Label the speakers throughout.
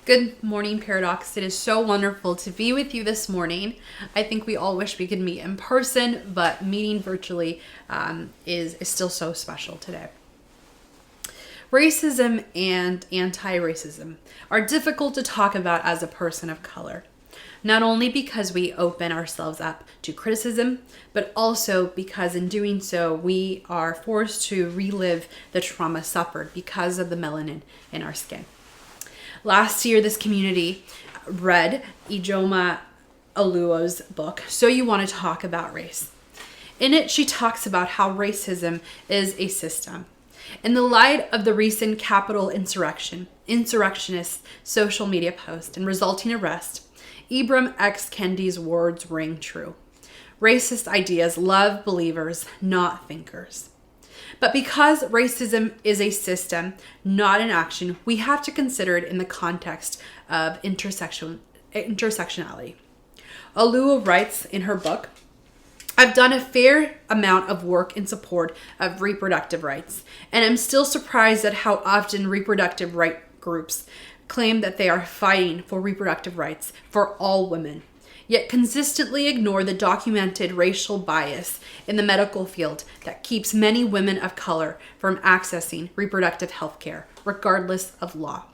Speaker 1: Good morning, Paradox. It is so wonderful to be with you this morning. I think we all wish we could meet in person, but meeting virtually is still so special today. Racism and anti-racism are difficult to talk about as a person of color, not only because we open ourselves up to criticism, but also because in doing so, we are forced to relive the trauma suffered because of the melanin in our skin. Last year, this community read Ijoma Oluo's book, So You Want to Talk About Race. In it, she talks about how racism is a system. In the light of the recent Capitol insurrectionist social media post and resulting arrest, Ibram X. Kendi's words ring true. Racist ideas love believers, not thinkers. But because racism is a system, not an action, we have to consider it in the context of intersectionality. Oluo writes in her book, I've done a fair amount of work in support of reproductive rights, and I'm still surprised at how often reproductive right groups claim that they are fighting for reproductive rights for all women, yet consistently ignore the documented racial bias in the medical field that keeps many women of color from accessing reproductive health care, regardless of law.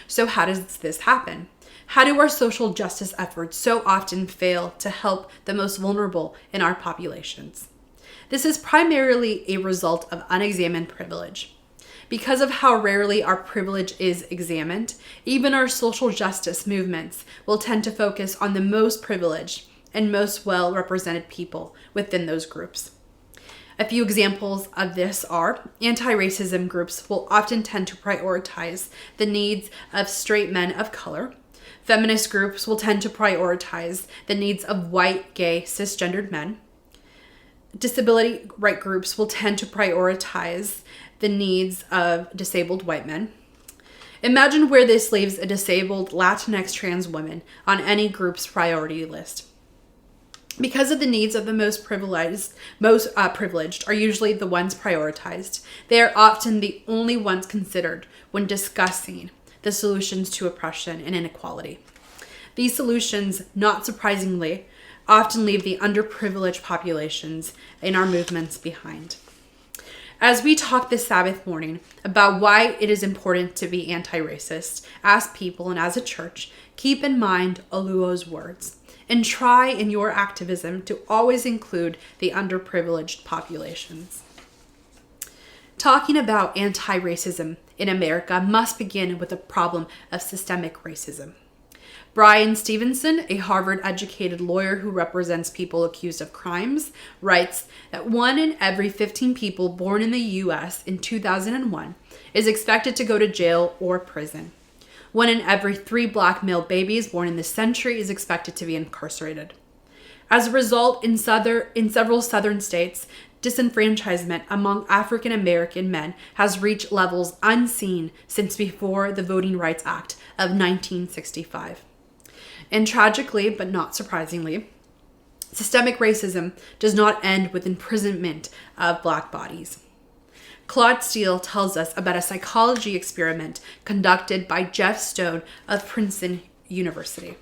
Speaker 1: So how does this happen? How do our social justice efforts so often fail to help the most vulnerable in our populations? This is primarily a result of unexamined privilege. Because of how rarely our privilege is examined, even our social justice movements will tend to focus on the most privileged and most well-represented people within those groups. A few examples of this are anti-racism groups will often tend to prioritize the needs of straight men of color. Feminist groups will tend to prioritize the needs of white, gay, cisgendered men. Disability right groups will tend to prioritize the needs of disabled white men. Imagine where this leaves a disabled Latinx trans woman on any group's priority list. Because of the needs of the most privileged are usually the ones prioritized, they are often the only ones considered when discussing the solutions to oppression and inequality. These solutions, not surprisingly, often leave the underprivileged populations in our movements behind. As we talk this Sabbath morning about why it is important to be anti-racist as people and as a church, keep in mind Oluo's words and try in your activism to always include the underprivileged populations. Talking about anti-racism in America must begin with the problem of systemic racism. Brian Stevenson, a Harvard-educated lawyer who represents people accused of crimes, writes that 1 in every 15 people born in the U.S. in 2001 is expected to go to jail or prison. 1 in every 3 black male babies born in this century is expected to be incarcerated. As a result, in several southern states, disenfranchisement among African American men has reached levels unseen since before the Voting Rights Act of 1965. And tragically, but not surprisingly, systemic racism does not end with imprisonment of black bodies. Claude Steele tells us about a psychology experiment conducted by Jeff Stone of Princeton University,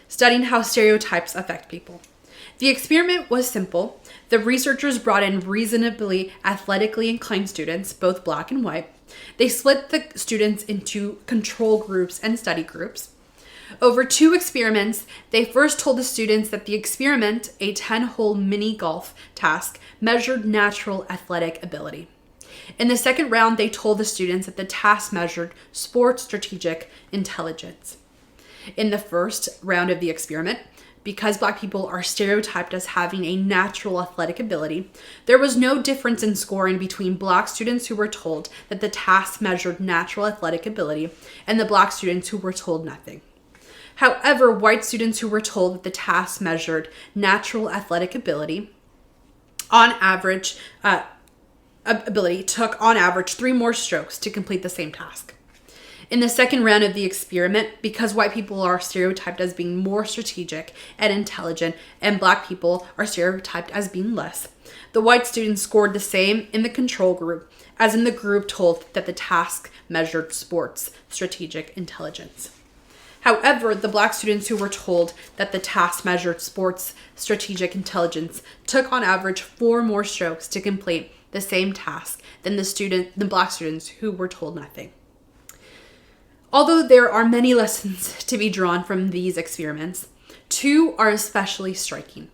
Speaker 1: studying how stereotypes affect people. The experiment was simple. The researchers brought in reasonably athletically inclined students, both black and white. They split the students into control groups and study groups. Over 2 experiments, they first told the students that the experiment, a 10-hole mini golf task, measured natural athletic ability. In the second round, they told the students that the task measured sports strategic intelligence. In the first round of the experiment, because black people are stereotyped as having a natural athletic ability, there was no difference in scoring between black students who were told that the task measured natural athletic ability and the black students who were told nothing. However, white students who were told that the task measured natural athletic ability on average took on average 3 more strokes to complete the same task. In the second round of the experiment, because white people are stereotyped as being more strategic and intelligent, and black people are stereotyped as being less, the white students scored the same in the control group as in the group told that the task measured sports strategic intelligence. However, the black students who were told that the task measured sports strategic intelligence took on average 4 more strokes to complete the same task than the black students who were told nothing. Although there are many lessons to be drawn from these experiments, 2 are especially striking.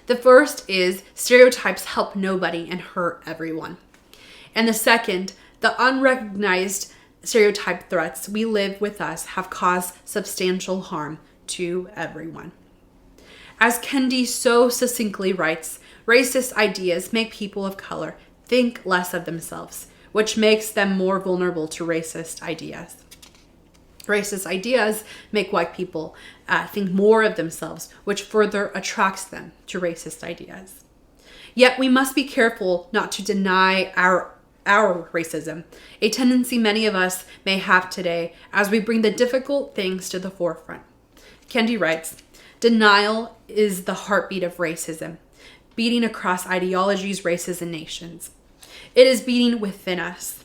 Speaker 1: The first is stereotypes help nobody and hurt everyone. And the second, the unrecognized stereotype threats we live with us have caused substantial harm to everyone. As Kendi so succinctly writes, racist ideas make people of color think less of themselves, which makes them more vulnerable to racist ideas. Racist ideas make white people think more of themselves, which further attracts them to racist ideas. Yet we must be careful not to deny our racism, a tendency many of us may have today as we bring the difficult things to the forefront. Kendi writes, denial is the heartbeat of racism, beating across ideologies, races, and nations. It is beating within us.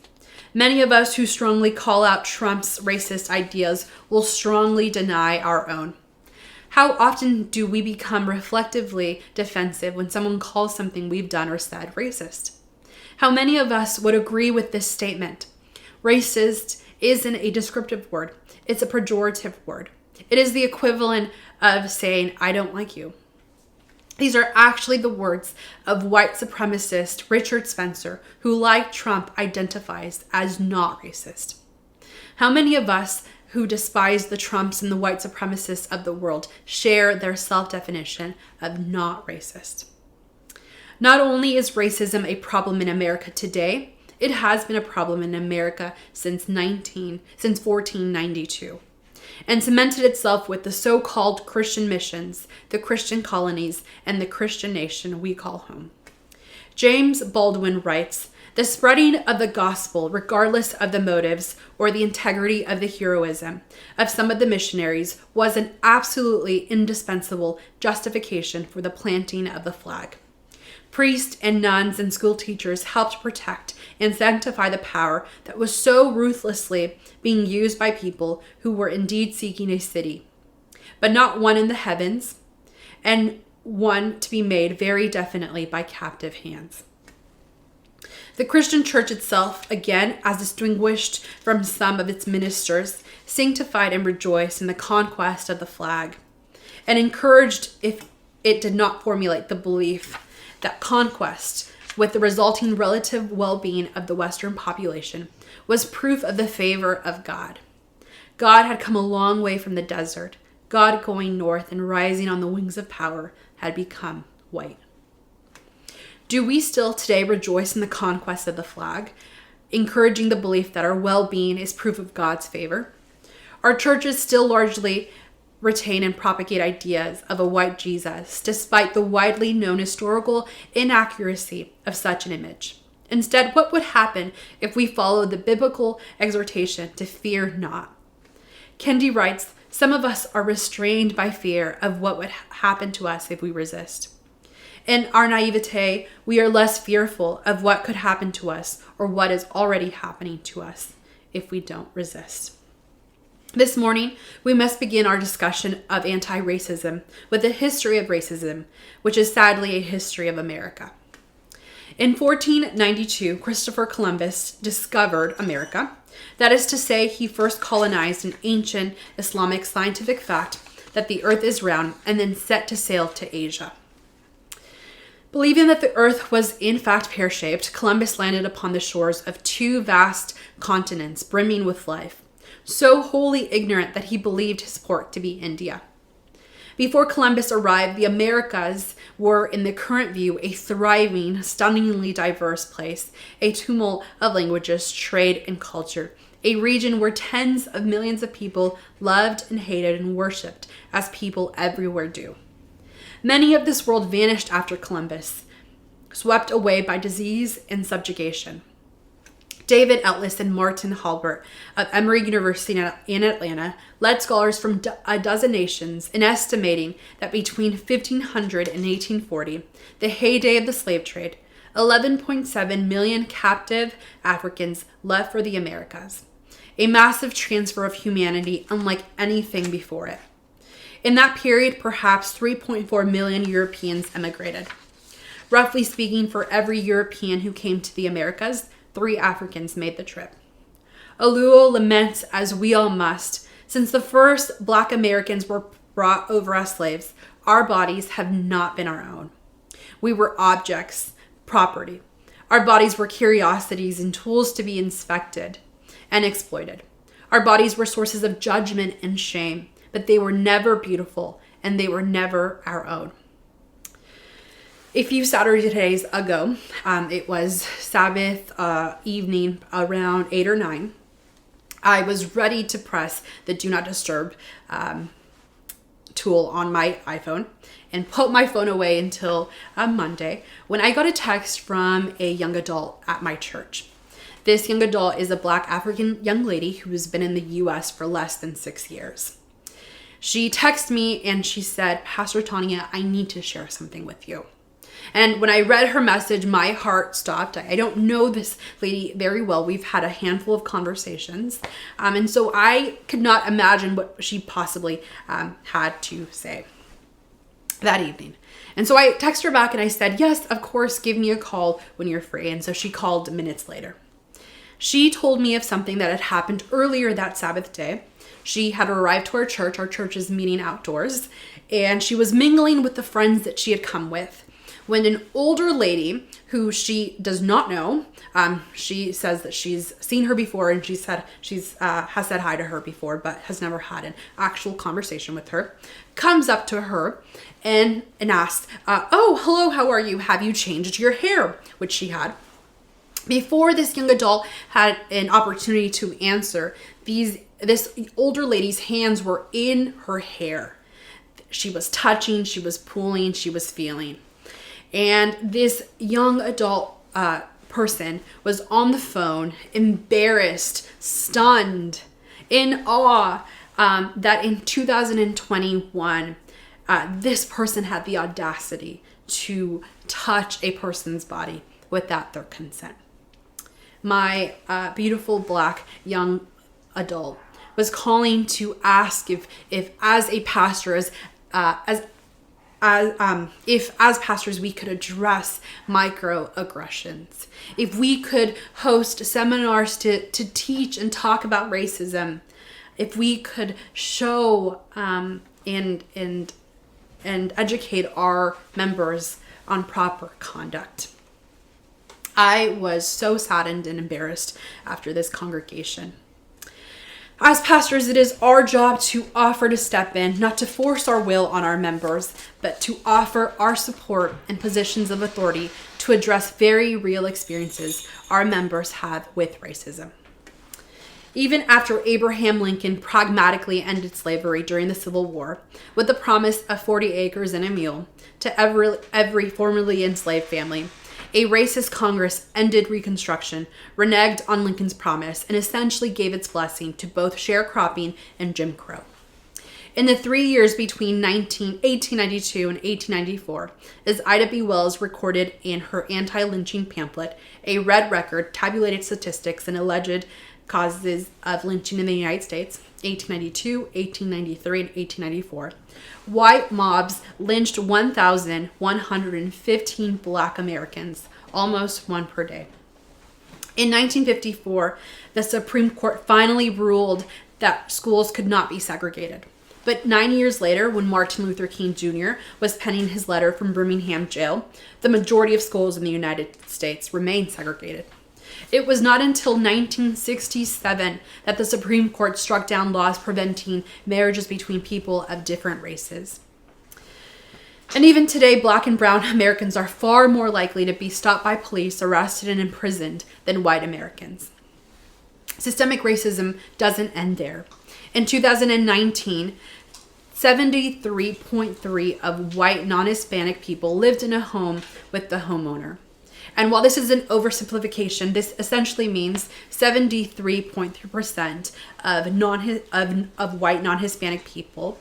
Speaker 1: Many of us who strongly call out Trump's racist ideas will strongly deny our own. How often do we become reflectively defensive when someone calls something we've done or said racist? How many of us would agree with this statement? Racist isn't a descriptive word. It's a pejorative word. It is the equivalent of saying, I don't like you. These are actually the words of white supremacist Richard Spencer, who, like Trump, identifies as not racist. How many of us who despise the Trumps and the white supremacists of the world share their self-definition of not racist? Not only is racism a problem in America today, it has been a problem in America since 1492. And cemented itself with the so-called Christian missions, the Christian colonies, and the Christian nation we call home. James Baldwin writes, the spreading of the gospel, regardless of the motives or the integrity of the heroism of some of the missionaries, was an absolutely indispensable justification for the planting of the flag. Priests and nuns and school teachers helped protect and sanctify the power that was so ruthlessly being used by people who were indeed seeking a city, but not one in the heavens, and one to be made very definitely by captive hands. The Christian church itself, again, as distinguished from some of its ministers, sanctified and rejoiced in the conquest of the flag, and encouraged if it did not formulate the belief that conquest, with the resulting relative well-being of the Western population, was proof of the favor of God. God had come a long way from the desert. God going north and rising on the wings of power had become white. Do we still today rejoice in the conquest of the flag, encouraging the belief that our well-being is proof of God's favor? Our churches still largely retain and propagate ideas of a white Jesus, despite the widely known historical inaccuracy of such an image. Instead, what would happen if we followed the biblical exhortation to fear not? Kendi writes, some of us are restrained by fear of what would happen to us if we resist. In our naivete, we are less fearful of what could happen to us or what is already happening to us if we don't resist. This morning, we must begin our discussion of anti-racism with the history of racism, which is sadly a history of America. In 1492, Christopher Columbus discovered America. That is to say, he first colonized an ancient Islamic scientific fact that the earth is round and then set to sail to Asia. Believing that the earth was in fact pear-shaped, Columbus landed upon the shores of 2 vast continents brimming with life, so wholly ignorant that he believed his port to be India. Before Columbus arrived, the Americas were, in the current view, a thriving, stunningly diverse place, a tumult of languages, trade, and culture, a region where tens of millions of people loved and hated and worshipped as people everywhere do. Many of this world vanished after Columbus, swept away by disease and subjugation. David Ellis and Martin Halbert of Emory University in Atlanta led scholars from a dozen nations in estimating that between 1500 and 1840, the heyday of the slave trade, 11.7 million captive Africans left for the Americas, a massive transfer of humanity unlike anything before it. In that period, perhaps 3.4 million Europeans emigrated. Roughly speaking, for every European who came to the Americas, 3 Africans made the trip. Aluo laments, as we all must, since the first Black Americans were brought over as slaves, our bodies have not been our own. We were objects, property. Our bodies were curiosities and tools to be inspected and exploited. Our bodies were sources of judgment and shame, but they were never beautiful and they were never our own. A few Saturdays ago, it was Sabbath evening around 8 or 9. I was ready to press the Do Not Disturb tool on my iPhone and put my phone away until Monday when I got a text from a young adult at my church. This young adult is a Black African young lady who has been in the U.S. for less than 6 years. She texted me and she said, "Pastor Tania, I need to share something with you." And when I read her message, my heart stopped. I don't know this lady very well. We've had a handful of conversations. And so I could not imagine what she possibly had to say that evening. And so I texted her back and I said, "Yes, of course, give me a call when you're free." And so she called minutes later. She told me of something that had happened earlier that Sabbath day. She had arrived to our church. Our church is meeting outdoors. And she was mingling with the friends that she had come with, when an older lady who she does not know, she says that she's seen her before and she said has said hi to her before, but has never had an actual conversation with her, comes up to her and asks, "Oh, hello, how are you? Have you changed your hair?" Which she had. Before this young adult had an opportunity to answer, this older lady's hands were in her hair. She was touching, she was pulling, she was feeling. And this young adult person was on the phone, embarrassed, stunned, in awe that in 2021, this person had the audacity to touch a person's body without their consent. My beautiful Black young adult was calling to ask if as a pastor, if as pastors we could address microaggressions, if we could host seminars to teach and talk about racism, if we could show and educate our members on proper conduct. I was so saddened and embarrassed after this congregation. As pastors, it is our job to offer to step in, not to force our will on our members, but to offer our support and positions of authority to address very real experiences our members have with racism. Even after Abraham Lincoln pragmatically ended slavery during the Civil War, with the promise of 40 acres and a mule to every formerly enslaved family, a racist Congress ended Reconstruction, reneged on Lincoln's promise, and essentially gave its blessing to both sharecropping and Jim Crow. In the 3 years between 1892 and 1894, as Ida B. Wells recorded in her anti-lynching pamphlet, A Red Record, Tabulated Statistics and Alleged Causes of Lynching in the United States, 1892, 1893, and 1894, white mobs lynched 1,115 Black Americans, almost one per day. In 1954, the Supreme Court finally ruled that schools could not be segregated. But 9 years later, when Martin Luther King Jr. was penning his letter from Birmingham jail, the majority of schools in the United States remained segregated. It was not until 1967 that the Supreme Court struck down laws preventing marriages between people of different races. And even today, Black and brown Americans are far more likely to be stopped by police, arrested, and imprisoned than white Americans. Systemic racism doesn't end there. In 2019, 73.3% of white non-Hispanic people lived in a home with the homeowner. And while this is an oversimplification, this essentially means 73.3% of white non-Hispanic people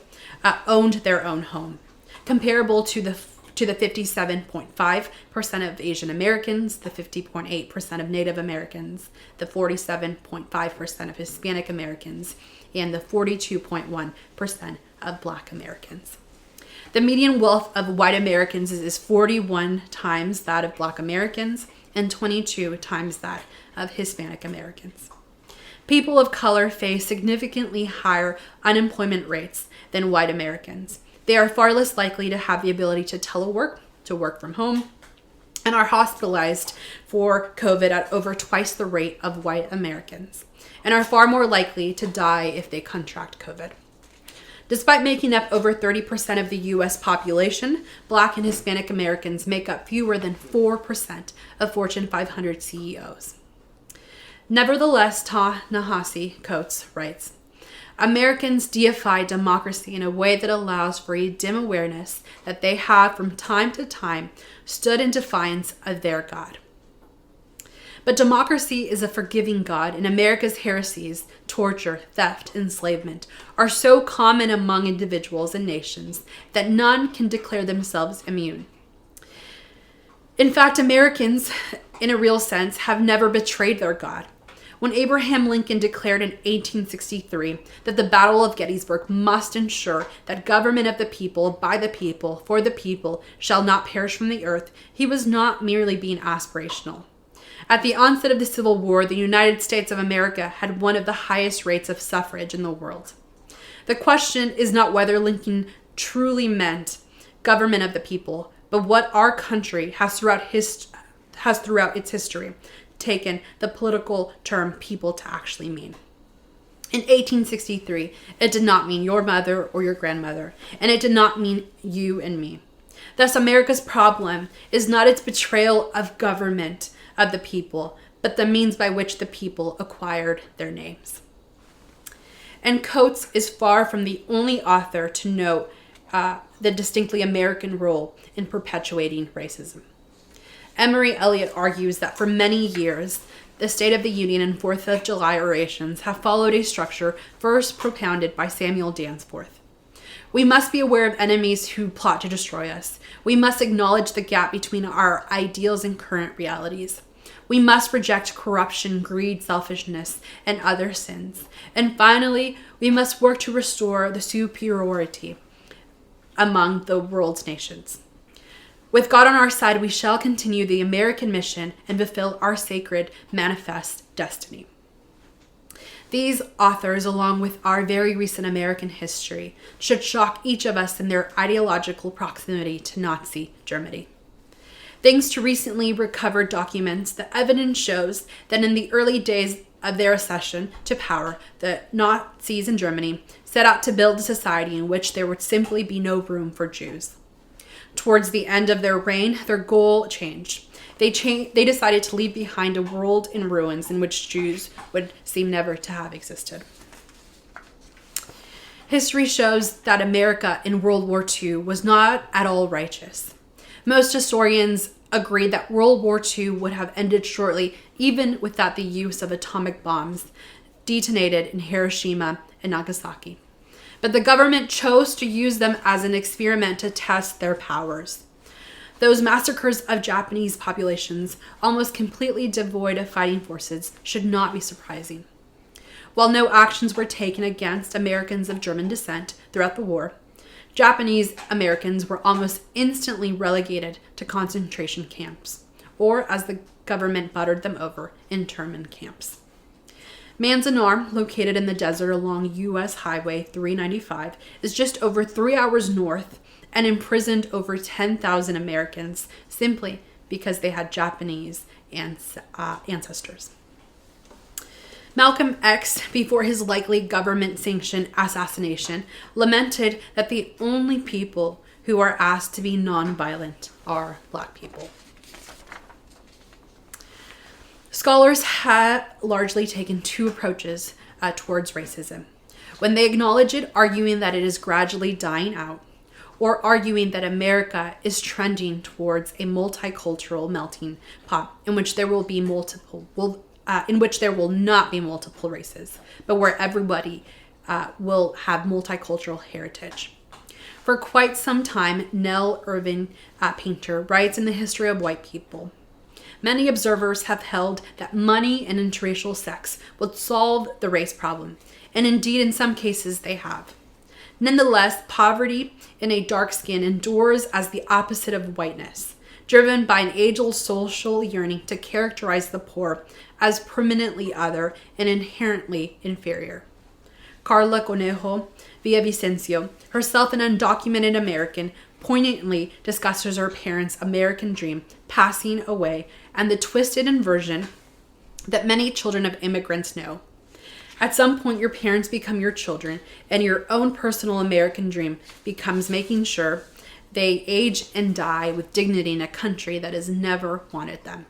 Speaker 1: owned their own home, comparable to the 57.5% of Asian Americans, the 50.8% of Native Americans, the 47.5% of Hispanic Americans, and the 42.1% of Black Americans. The median wealth of white Americans is 41 times that of Black Americans and 22 times that of Hispanic Americans. People of color face significantly higher unemployment rates than white Americans. They are far less likely to have the ability to telework, to work from home, and are hospitalized for COVID at over twice the rate of white Americans, and are far more likely to die if they contract COVID. Despite making up over 30% of the U.S. population, Black and Hispanic Americans make up fewer than 4% of Fortune 500 CEOs. Nevertheless, Ta-Nehisi Coates writes, Americans deify democracy in a way that allows for a dim awareness that they have from time to time stood in defiance of their God. But democracy is a forgiving God, and America's heresies, torture, theft, enslavement, are so common among individuals and nations that none can declare themselves immune. In fact, Americans, in a real sense, have never betrayed their God. When Abraham Lincoln declared in 1863 that the Battle of Gettysburg must ensure that government of the people, by the people, for the people, shall not perish from the earth, he was not merely being aspirational. At the onset of the Civil War, the United States of America had one of the highest rates of suffrage in the world. The question is not whether Lincoln truly meant government of the people, but what our country has throughout its history taken the political term people to actually mean. In 1863, it did not mean your mother or your grandmother, and it did not mean you and me. Thus, America's problem is not its betrayal of government of the people, but the means by which the people acquired their names. And Coates is far from the only author to note the distinctly American role in perpetuating racism. Emory Elliott argues that for many years, the State of the Union and 4th of July orations have followed a structure first propounded by Samuel Danforth. We must be aware of enemies who plot to destroy us. We must acknowledge the gap between our ideals and current realities. We must reject corruption, greed, selfishness, and other sins. And finally, we must work to restore the superiority among the world's nations. With God on our side, we shall continue the American mission and fulfill our sacred manifest destiny. These authors, along with our very recent American history, should shock each of us in their ideological proximity to Nazi Germany. Thanks to recently recovered documents, the evidence shows that in the early days of their accession to power, the Nazis in Germany set out to build a society in which there would simply be no room for Jews. Towards the end of their reign, their goal changed. They decided to leave behind a world in ruins in which Jews would seem never to have existed. History shows that America in World War II was not at all righteous. Most historians agree that World War II would have ended shortly, even without the use of atomic bombs detonated in Hiroshima and Nagasaki. But the government chose to use them as an experiment to test their powers. Those massacres of Japanese populations, almost completely devoid of fighting forces, should not be surprising. While no actions were taken against Americans of German descent throughout the war, Japanese Americans were almost instantly relegated to concentration camps, or as the government buttered them over, internment camps. Manzanar, located in the desert along U.S. Highway 395, is just over 3 hours north and imprisoned over 10,000 Americans simply because they had Japanese ancestors. Malcolm X, before his likely government-sanctioned assassination, lamented that the only people who are asked to be nonviolent are Black people. Scholars have largely taken two approaches towards racism. When they acknowledge it, arguing that it is gradually dying out, or arguing that America is trending towards a multicultural melting pot in which there will not be multiple races, but where everybody will have multicultural heritage. For quite some time, Nell Irving, painter, writes in the history of white people. Many observers have held that money and interracial sex would solve the race problem, and indeed in some cases they have. Nonetheless, poverty in a dark skin endures as the opposite of whiteness, driven by an age-old social yearning to characterize the poor as permanently other and inherently inferior. Carla Conejo Villavicencio, herself an undocumented American, poignantly discusses her parents' American dream passing away and the twisted inversion that many children of immigrants know. At some point, your parents become your children, and your own personal American dream becomes making sure they age and die with dignity in a country that has never wanted them.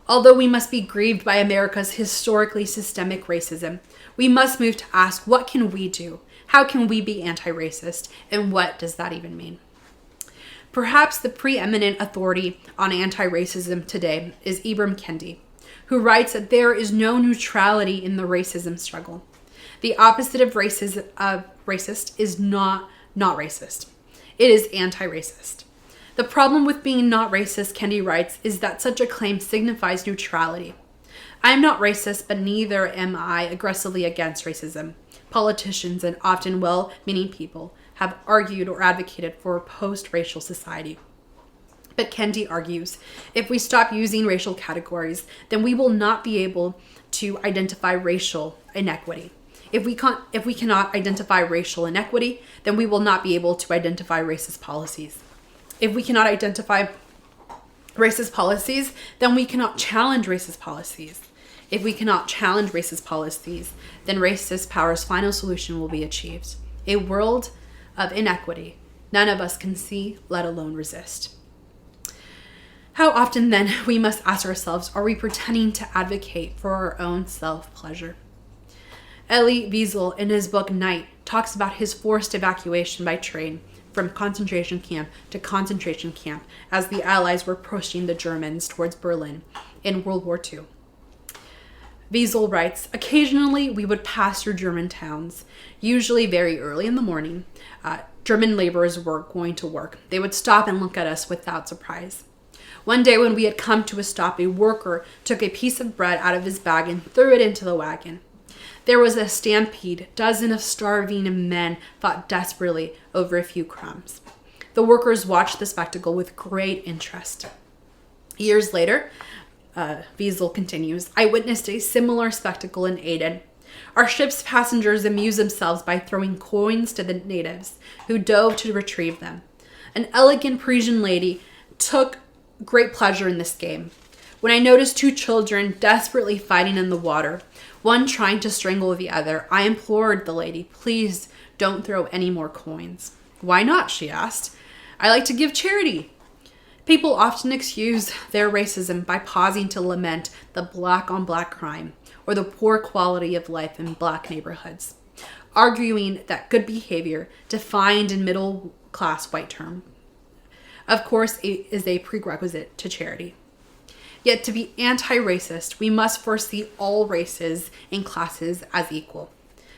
Speaker 1: Although we must be grieved by America's historically systemic racism, we must move to ask, what can we do? How can we be anti-racist? And what does that even mean? Perhaps the preeminent authority on anti-racism today is Ibram Kendi, who writes that there is no neutrality in the racism struggle. The opposite of racist is not racist. It is anti-racist. The problem with being not racist, Kendi writes, is that such a claim signifies neutrality. I am not racist, but neither am I aggressively against racism. Politicians and often well-meaning people have argued or advocated for a post-racial society. But Kendi argues, if we stop using racial categories, then we will not be able to identify racial inequity. If we cannot identify racial inequity, then we will not be able to identify racist policies. If we cannot identify racist policies, then we cannot challenge racist policies. If we cannot challenge racist policies, then racist power's final solution will be achieved. A world of inequity none of us can see, let alone resist. How often then we must ask ourselves, are we pretending to advocate for our own self-pleasure? Elie Wiesel, in his book Night, talks about his forced evacuation by train from concentration camp to concentration camp as the Allies were pushing the Germans towards Berlin in World War II. Wiesel writes, occasionally we would pass through German towns, usually very early in the morning. German laborers were going to work. They would stop and look at us without surprise. One day when we had come to a stop, a worker took a piece of bread out of his bag and threw it into the wagon. There was a stampede. Dozens of starving men fought desperately over a few crumbs. The workers watched the spectacle with great interest. Years later, Wiesel continues, I witnessed a similar spectacle in Aden. Our ship's passengers amused themselves by throwing coins to the natives, who dove to retrieve them. An elegant Parisian lady took great pleasure in this game. When I noticed two children desperately fighting in the water, one trying to strangle the other, I implored the lady, please don't throw any more coins. Why not? She asked. I like to give charity. People often excuse their racism by pausing to lament the black-on-black crime or the poor quality of life in black neighborhoods, arguing that good behavior, defined in middle-class white terms, of course, is a prerequisite to charity. Yet to be anti-racist, we must first see all races and classes as equal.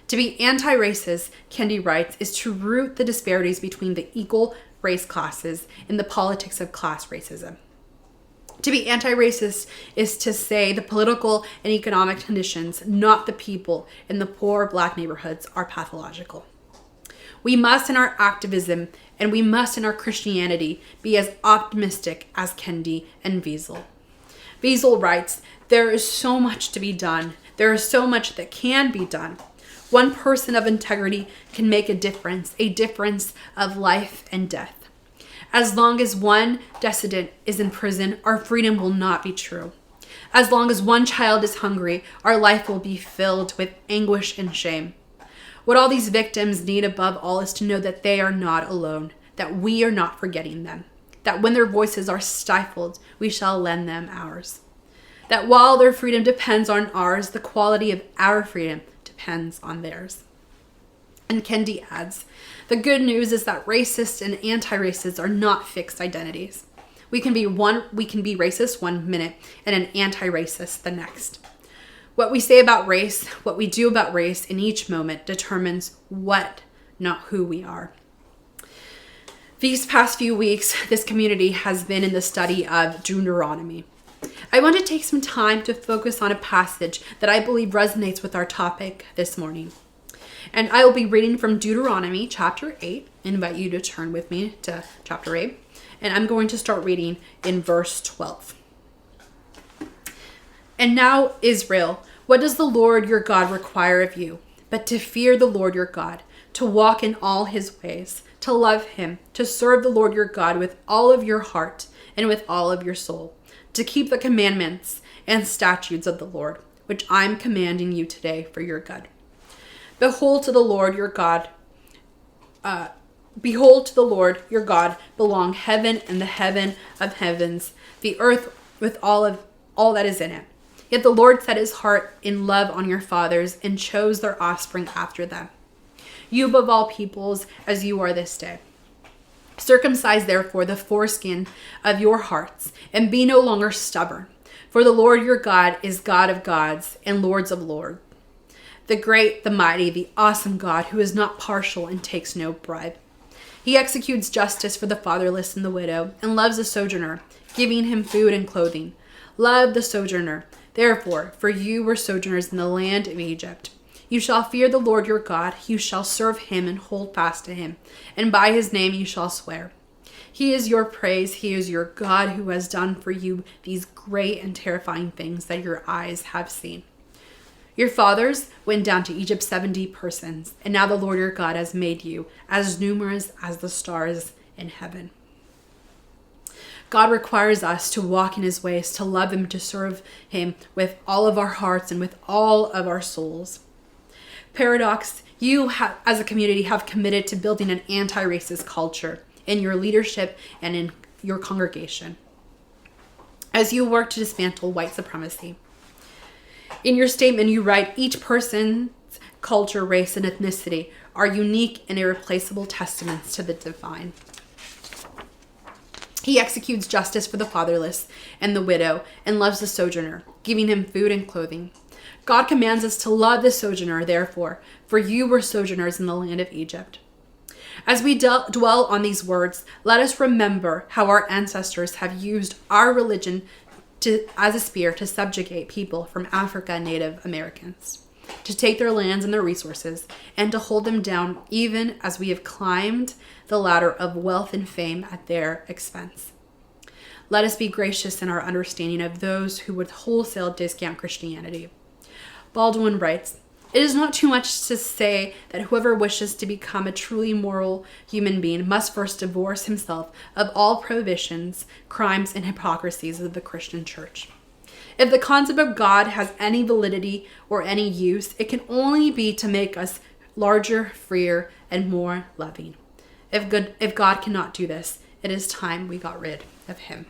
Speaker 1: To be anti-racist, Kendi writes, is to root the disparities between the equal race classes in the politics of class racism. To be anti-racist is to say the political and economic conditions, not the people in the poor black neighborhoods, are pathological. We must in our activism and we must in our Christianity be as optimistic as Kendi and Wiesel. Wiesel writes, there is so much to be done. There is so much that can be done. One person of integrity can make a difference of life and death. As long as one dissident is in prison, our freedom will not be true. As long as one child is hungry, our life will be filled with anguish and shame. What all these victims need above all is to know that they are not alone, that we are not forgetting them, that when their voices are stifled, we shall lend them ours. That while their freedom depends on ours, the quality of our freedom depends on theirs. And Kendi adds, The good news is that racists and anti-racists are not fixed identities. We can be racist one minute and an anti-racist the next. What we say about race, what we do about race in each moment determines what, not who we are. These past few weeks, this community has been in the study of Deuteronomy. I want to take some time to focus on a passage that I believe resonates with our topic this morning. And I will be reading from Deuteronomy chapter 8. I invite you to turn with me to chapter 8. And I'm going to start reading in verse 12. And now, Israel, what does the Lord your God require of you, but to fear the Lord your God, to walk in all his ways, to love him, to serve the Lord your God with all of your heart and with all of your soul, to keep the commandments and statutes of the Lord, which I'm commanding you today for your good. Behold, to the Lord your God belong heaven and the heaven of heavens, the earth with all that is in it. Yet the Lord set his heart in love on your fathers and chose their offspring after them. You above all peoples, as you are this day. Circumcise therefore the foreskin of your hearts, and be no longer stubborn. For the Lord your God is God of gods and Lords of lords. The great, the mighty, the awesome God who is not partial and takes no bribe. He executes justice for the fatherless and the widow, and loves the sojourner, giving him food and clothing. Love the sojourner. Therefore, for you were sojourners in the land of Egypt. You shall fear the Lord your God. You shall serve him and hold fast to him, and by his name you shall swear. He is your praise. He is your God who has done for you these great and terrifying things that your eyes have seen. Your fathers went down to Egypt 70 persons, and now the Lord your God has made you as numerous as the stars in heaven. God requires us to walk in his ways, to love him, to serve him with all of our hearts and with all of our souls. Paradox, you as a community have committed to building an anti-racist culture in your leadership and in your congregation as you work to dismantle white supremacy. In your statement, you write, each person's culture, race, and ethnicity are unique and irreplaceable testaments to the divine. He executes justice for the fatherless and the widow and loves the sojourner, giving him food and clothing. God commands us to love the sojourner, therefore, for you were sojourners in the land of Egypt. As we dwell on these words, let us remember how our ancestors have used our religion as a spear to subjugate people from Africa and Native Americans, to take their lands and their resources, and to hold them down even as we have climbed the ladder of wealth and fame at their expense. Let us be gracious in our understanding of those who would wholesale discount Christianity. Baldwin writes, it is not too much to say that whoever wishes to become a truly moral human being must first divorce himself of all prohibitions, crimes, and hypocrisies of the Christian church. If the concept of God has any validity or any use, it can only be to make us larger, freer, and more loving. If God cannot do this, it is time we got rid of him.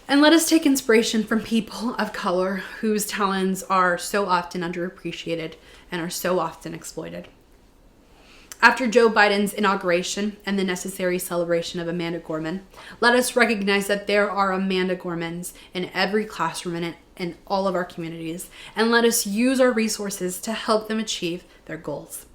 Speaker 1: And let us take inspiration from people of color whose talents are so often underappreciated and are so often exploited. After Joe Biden's inauguration and the necessary celebration of Amanda Gorman, let us recognize that there are Amanda Gormans in every classroom and in all of our communities, and let us use our resources to help them achieve their goals.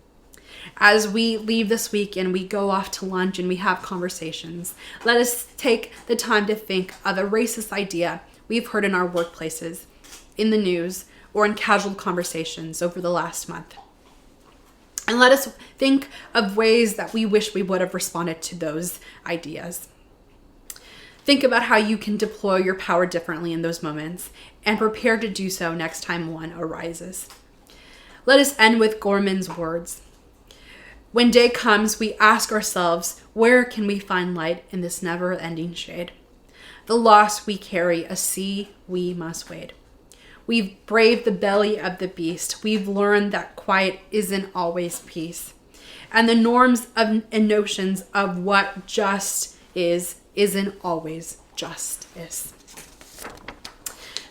Speaker 1: As we leave this week and we go off to lunch and we have conversations, let us take the time to think of a racist idea we've heard in our workplaces, in the news, or in casual conversations over the last month. And let us think of ways that we wish we would have responded to those ideas. Think about how you can deploy your power differently in those moments and prepare to do so next time one arises. Let us end with Gorman's words. When day comes, we ask ourselves, where can we find light in this never-ending shade? The loss we carry, a sea we must wade. We've braved the belly of the beast. We've learned that quiet isn't always peace. And the norms and notions of what just isn't always justice.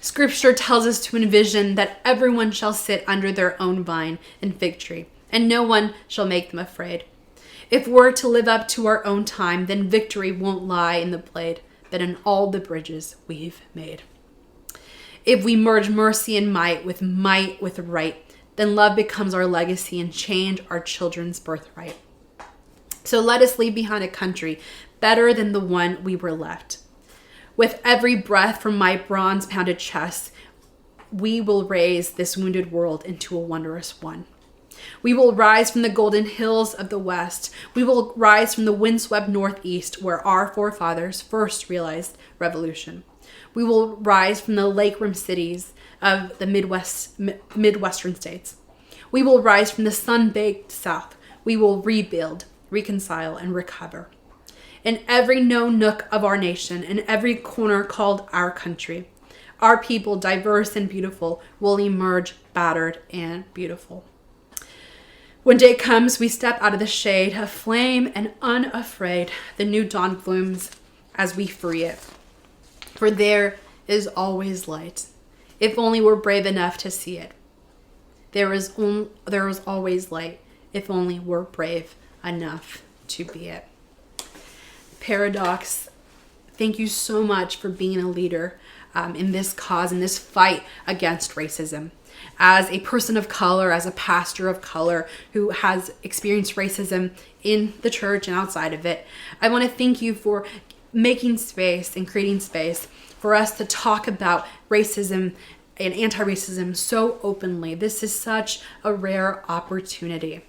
Speaker 1: Scripture tells us to envision that everyone shall sit under their own vine and fig tree and no one shall make them afraid. If we're to live up to our own time, then victory won't lie in the blade, but in all the bridges we've made. If we merge mercy and might with right, then love becomes our legacy and change our children's birthright. So let us leave behind a country better than the one we were left. With every breath from my bronze-pounded chest, we will raise this wounded world into a wondrous one. We will rise from the golden hills of the west. We will rise from the windswept northeast, where our forefathers first realized revolution. We will rise from the lake-rimmed cities of the Midwestern states. We will rise from the sun-baked south. We will rebuild, reconcile, and recover. In every known nook of our nation, in every corner called our country, our people, diverse and beautiful, will emerge battered and beautiful. When day comes, we step out of the shade, aflame and unafraid. The new dawn blooms as we free it. For there is always light, if only we're brave enough to see it. There is always light, if only we're brave enough to be it. Paradox, thank you so much for being a leader in this cause, in this fight against racism. As a person of color, as a pastor of color who has experienced racism in the church and outside of it, I want to thank you for making space and creating space for us to talk about racism and anti-racism so openly. This is such a rare opportunity.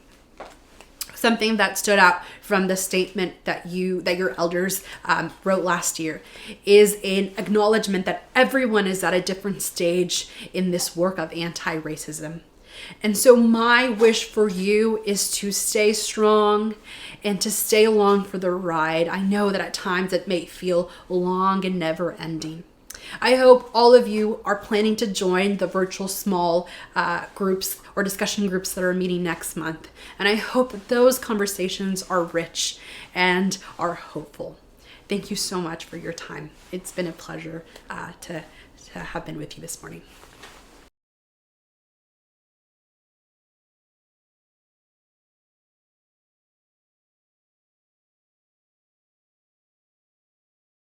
Speaker 1: Something that stood out from the statement that your elders wrote last year is an acknowledgement that everyone is at a different stage in this work of anti-racism. And so my wish for you is to stay strong and to stay along for the ride. I know that at times it may feel long and never ending. I hope all of you are planning to join the virtual small groups or discussion groups that are meeting next month. And I hope that those conversations are rich and are hopeful. Thank you so much for your time. It's been a pleasure to have been with you this morning.